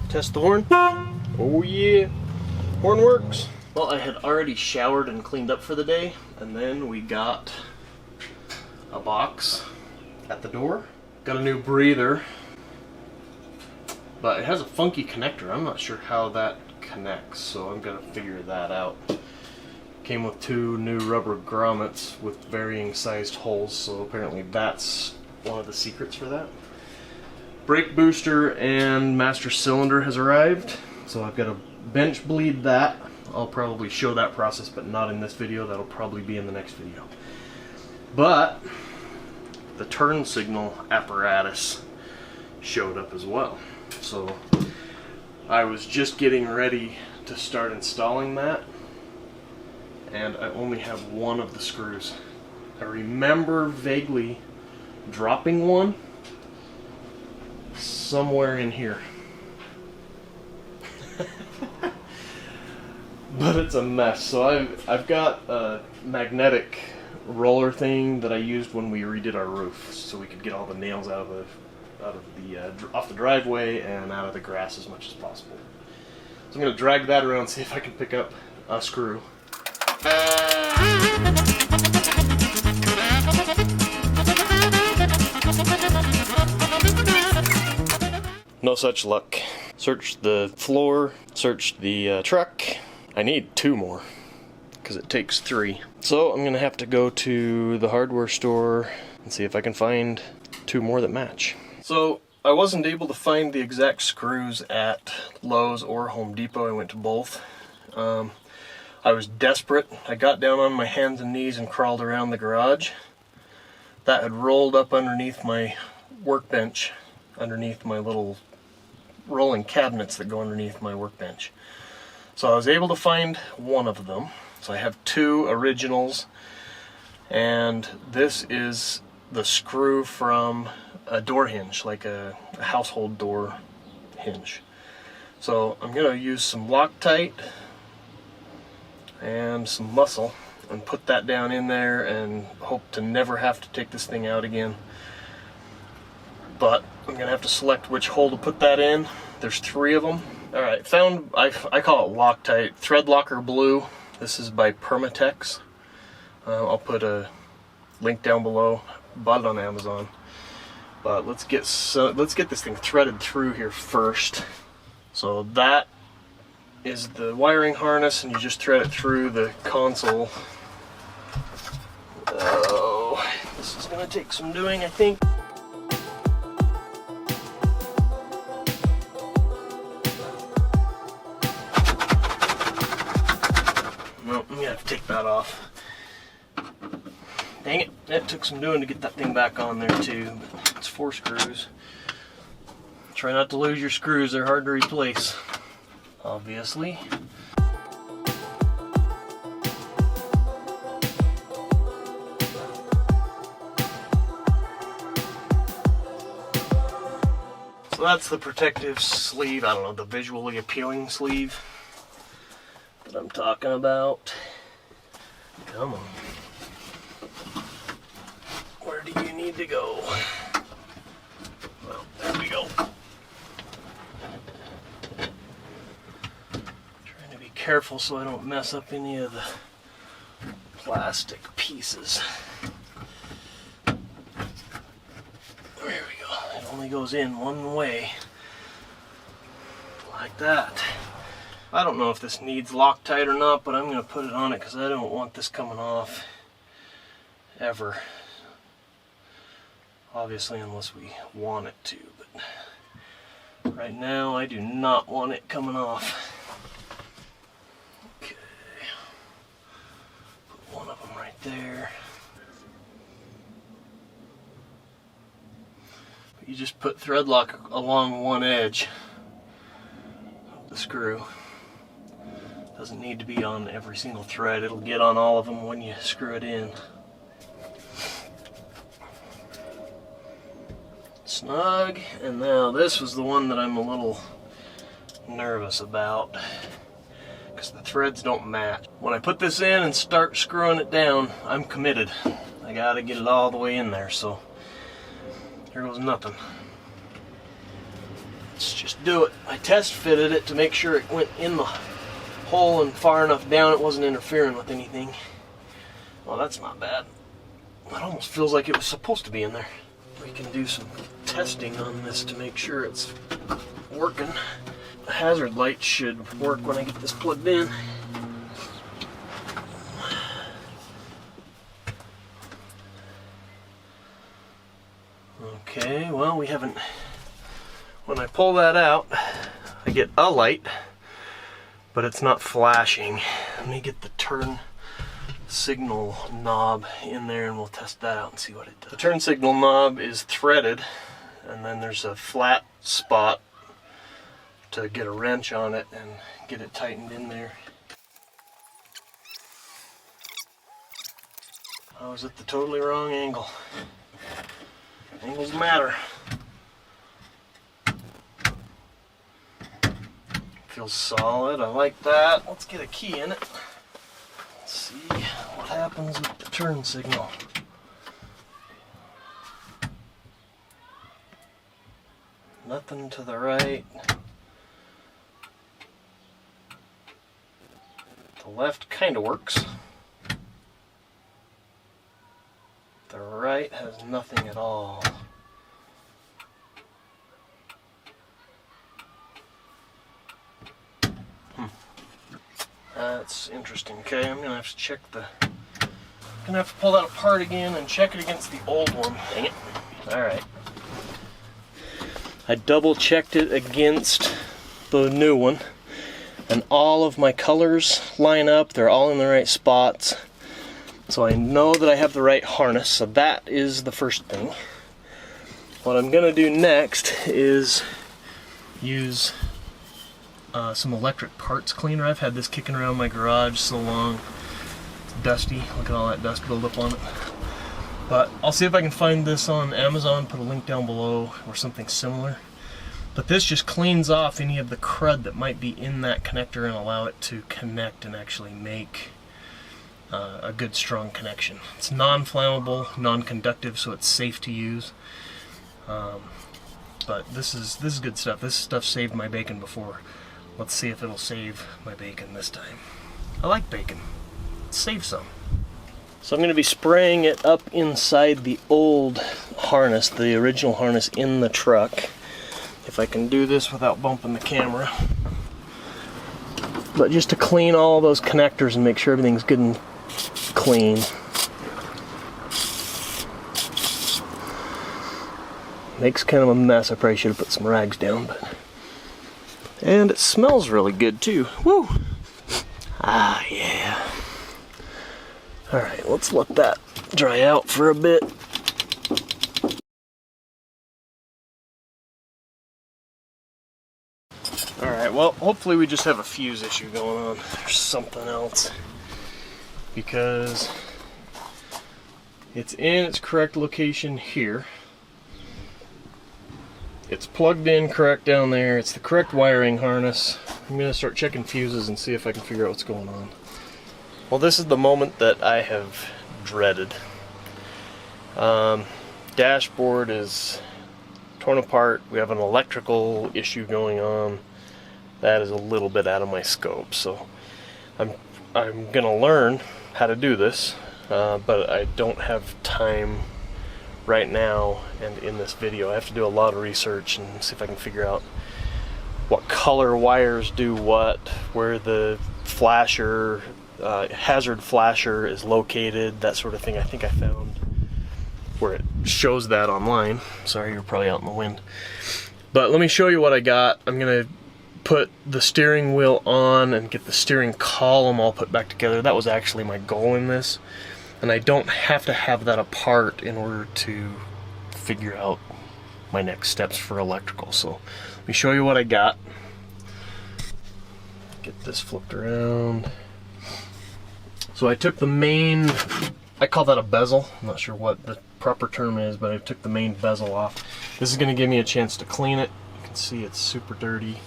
Test the horn. Oh yeah, horn works. Well, I had already showered and cleaned up for the day, and then we got a box at the door. Got a new breather, but it has a funky connector. I'm not sure how that connects, so I'm gonna figure that out. Came with 2 new rubber grommets with varying sized holes, so apparently that's one of the secrets for that. Brake booster and master cylinder has arrived, so I've got to bench bleed that. I'll probably show that process, but not in this video. That'll probably be in the next video. But the turn signal apparatus showed up as well. So I was just getting ready to start installing that, and I only have one of the screws. I remember vaguely dropping one somewhere in here. But it's a mess. So I've got a magnetic roller thing that I used when we redid our roof, so we could get all the nails out of off the driveway and out of the grass as much as possible. So I'm going to drag that around, see if I can pick up a screw. No such luck. Searched the floor, searched the truck. I need 2 more, because it takes 3. So I'm gonna have to go to the hardware store and see if I can find 2 more that match. So I wasn't able to find the exact screws at Lowe's or Home Depot. I went to both. I was desperate. I got down on my hands and knees and crawled around the garage. That had rolled up underneath my workbench, underneath my little rolling cabinets that go underneath my workbench. So I was able to find one of them. So I have 2 originals, and this is the screw from a door hinge, like a household door hinge. So I'm going to use some Loctite and some muscle and put that down in there and hope to never have to take this thing out again. But I'm going to have to select which hole to put that in. There's 3 of them. Alright, found, I call it Loctite, Thread Locker Blue. This is by Permatex. I'll put a link down below. Bought it on Amazon. But let's get this thing threaded through here first. So that is the wiring harness, and you just thread it through the console. Oh, this is going to take some doing, I think. No, I'm going to have to take that off. Dang it, that took some doing to get that thing back on there too. But it's 4 screws. Try not to lose your screws, they're hard to replace, obviously. So that's the protective sleeve, I don't know, the visually appealing sleeve that I'm talking about. Come on. Where do you need to go? Well, there we go. Trying to be careful so I don't mess up any of the plastic pieces. There we go. It only goes in one way. Like that. I don't know if this needs Loctite or not, but I'm going to put it on it because I don't want this coming off ever. Obviously, unless we want it to, but right now I do not want it coming off. Okay, put one of them right there. But you just put thread lock along one edge of the screw. Doesn't need to be on every single thread. It'll get on all of them when you screw it in. Snug, and now this was the one that I'm a little nervous about because the threads don't match. When I put this in and start screwing it down, I'm committed. I gotta get it all the way in there, so here goes nothing. Let's just do it. I test fitted it to make sure it went in the hole and far enough down it wasn't interfering with anything. Well, that's not bad. It almost feels like it was supposed to be in there. We can do some testing on this to make sure it's working. The hazard light should work when I get this plugged in. Okay, well, we haven't... When I pull that out, I get a light, but it's not flashing. Let me get the turn signal knob in there and we'll test that out and see what it does. The turn signal knob is threaded, and then there's a flat spot to get a wrench on it and get it tightened in there. I was at the totally wrong angle. Angles matter. Feels solid, I like that. Let's get a key in it. Let's see what happens with the turn signal. Nothing to the right. The left kind of works. The right has nothing at all. That's interesting. Okay, I'm gonna have to check the... Gonna have to pull that apart again and check it against the old one. Dang it. Alright. I double checked it against the new one, and all of my colors line up. They're all in the right spots. So I know that I have the right harness, so that is the first thing. What I'm gonna do next is use some electric parts cleaner. I've had this kicking around my garage so long. It's dusty. Look at all that dust buildup on it. But I'll see if I can find this on Amazon, put a link down below, or something similar. But this just cleans off any of the crud that might be in that connector and allow it to connect and actually make a good strong connection. It's non-flammable, non-conductive, so it's safe to use. But this is good stuff. This stuff saved my bacon before. Let's see if it'll save my bacon this time. I like bacon. Let's save some. So I'm going to be spraying it up inside the old harness, the original harness in the truck. If I can do this without bumping the camera. But just to clean all those connectors and make sure everything's good and clean. Makes kind of a mess. I probably should have put some rags down, but... And it smells really good too. Woo! Ah, yeah. Alright, let's let that dry out for a bit. Alright, well, hopefully we just have a fuse issue going on. There's something else. Because it's in its correct location here. It's plugged in correct down there. It's the correct wiring harness. I'm going to start checking fuses and see if I can figure out what's going on. Well, this is the moment that I have dreaded. Dashboard is torn apart. We have an electrical issue going on. That is a little bit out of my scope. So I'm going to learn how to do this, but I don't have time right now and in this video. I have to do a lot of research and see if I can figure out what color wires do what, where the flasher, hazard flasher is located, that sort of thing. I think I found where it shows that online. Sorry, you're probably out in the wind. But let me show you what I got. I'm gonna put the steering wheel on and get the steering column all put back together. That was actually my goal in this. And I don't have to have that apart in order to figure out my next steps for electrical. So let me show you what I got. Get this flipped around. So I took the main, I call that a bezel. I'm not sure what the proper term is, but I took the main bezel off. This is going to give me a chance to clean it. You can see it's super dirty.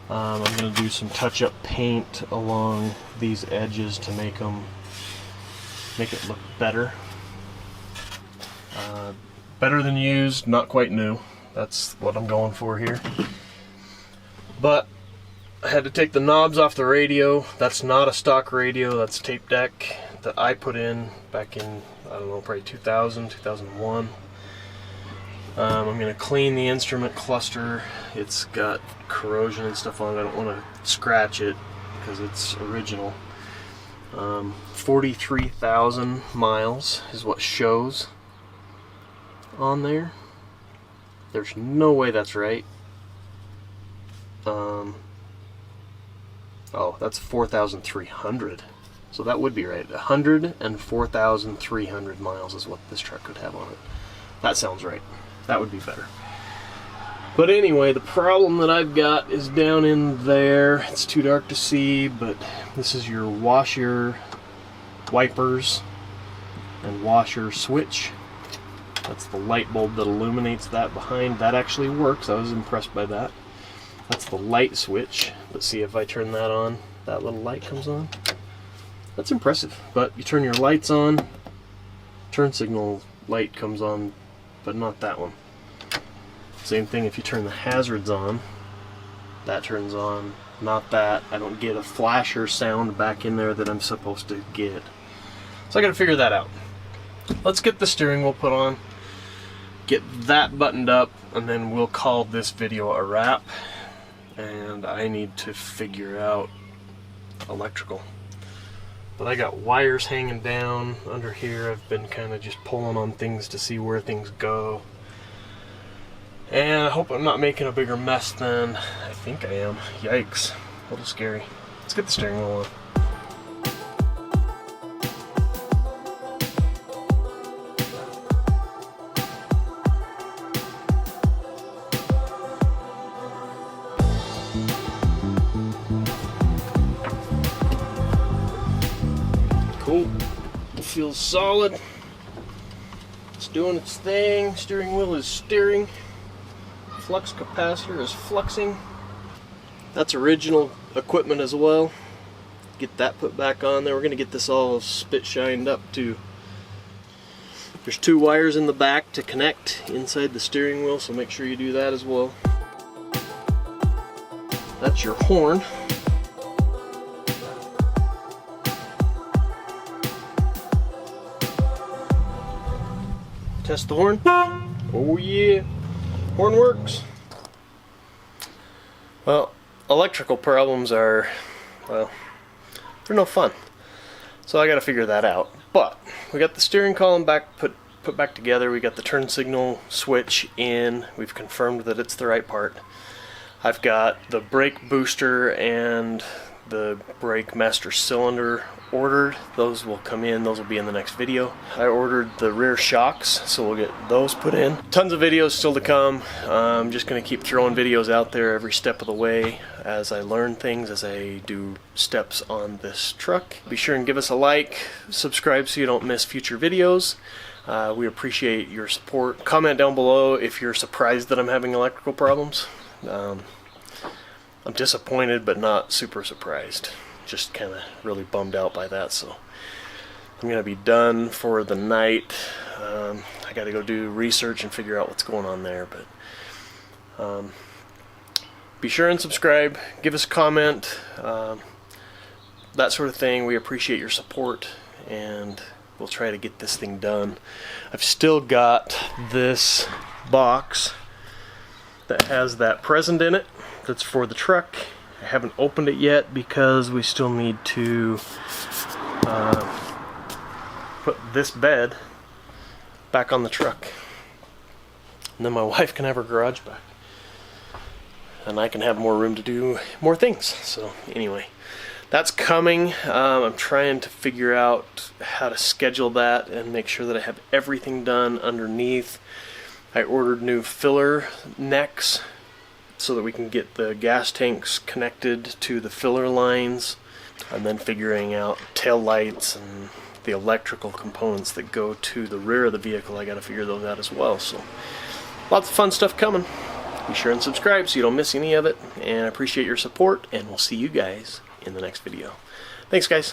I'm going to do some touch-up paint along these edges to make it look better. Better than used, not quite new. That's what I'm going for here. But I had to take the knobs off the radio. That's not a stock radio, that's tape deck that I put in back in, I don't know, probably 2000, 2001. I'm going to clean the instrument cluster. It's got corrosion and stuff on it. I don't want to scratch it because it's original. 43,000 miles is what shows on there. There's no way that's right. Oh, that's 4,300. So that would be right. 104,300 miles is what this truck could have on it. That sounds right. That would be better. But anyway, the problem that I've got is down in there. It's too dark to see, but this is your washer wipers and washer switch. That's the light bulb that illuminates that behind. That actually works. I was impressed by that. That's the light switch. Let's see if I turn that on. That little light comes on. That's impressive. But you turn your lights on, turn signal light comes on, but not that one. Same thing if you turn the hazards on. That turns on, not that. I don't get a flasher sound back in there that I'm supposed to get. So I gotta figure that out. Let's get the steering wheel put on, get that buttoned up, and then we'll call this video a wrap. And I need to figure out electrical. But I got wires hanging down under here. I've been kind of just pulling on things to see where things go. And I hope I'm not making a bigger mess than I think I am. Yikes. A little scary. Let's get the steering wheel on. Cool. It feels solid. It's doing its thing. Steering wheel is steering. Flux capacitor is fluxing. That's original equipment as well. Get that put back on there. We're going to get this all spit shined up too. There's 2 wires in the back to connect inside the steering wheel, so make sure you do that as well. That's your horn. Test the horn. Oh yeah. Horn works. Well, electrical problems are, well, they're no fun. So I gotta figure that out. But we got the steering column back put back together. We got the turn signal switch in. We've confirmed that it's the right part. I've got the brake booster and the brake master cylinder ordered. Those will come in. Those will be in the next video. I ordered the rear shocks, so we'll get those put in. Tons of videos still to come. I'm just going to keep throwing videos out there every step of the way as I learn things, as I do steps on this truck. Be sure and give us a like, subscribe so you don't miss future videos. We appreciate your support. Comment down below if you're surprised that I'm having electrical problems. I'm disappointed, but not super surprised. Just kind of really bummed out by that, so I'm going to be done for the night. I got to go do research and figure out what's going on there, but be sure and subscribe, give us a comment, that sort of thing. We appreciate your support, and we'll try to get this thing done. I've still got this box that has that present in it that's for the truck. I haven't opened it yet because we still need to put this bed back on the truck, and then my wife can have her garage back and I can have more room to do more things. So anyway, that's coming. I'm trying to figure out how to schedule that and make sure that I have everything done underneath. I ordered new filler necks so that we can get the gas tanks connected to the filler lines, and then figuring out tail lights and the electrical components that go to the rear of the vehicle. I got to figure those out as well. So lots of fun stuff coming. Be sure and subscribe so you don't miss any of it, and I appreciate your support, and we'll see you guys in the next video. Thanks guys.